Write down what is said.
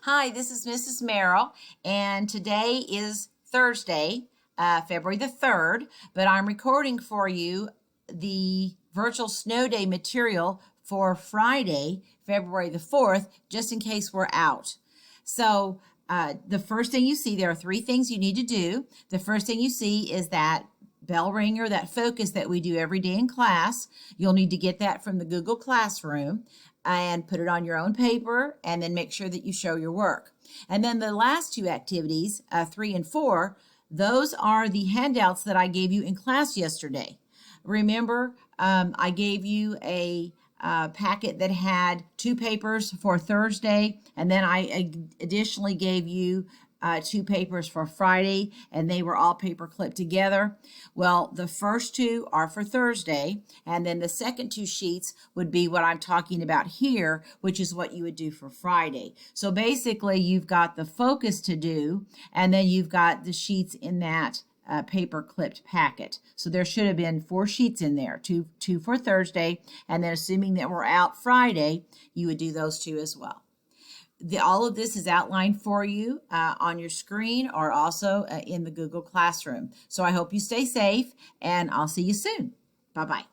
Hi, this is Mrs. Merrill, and today is Thursday, February the 3rd, but I'm recording for you the virtual snow day material for Friday, February the 4th, just in case we're out. So the first thing you see, there are three things you need to do. The first thing you see is that bell ringer, that focus that we do every day in class. You'll need to get that from the Google Classroom and put it on your own paper, and then make sure that you show your work. And then the last two activities, 3 and 4, those are the handouts that I gave you in class yesterday. Remember, I gave you a packet that had 2 papers for Thursday, and then I additionally gave you 2 papers for Friday, and they were all paper clipped together. Well, the first 2 are for Thursday, and then the second 2 sheets would be what I'm talking about here, which is what you would do for Friday. So basically, you've got the focus to do, and then you've got the sheets in that paper clipped packet. So there should have been 4 sheets in there, two for Thursday, and then assuming that we're out Friday, you would do those 2 as well. All of this is outlined for you on your screen or also in the Google Classroom. So I hope you stay safe, and I'll see you soon. Bye-bye.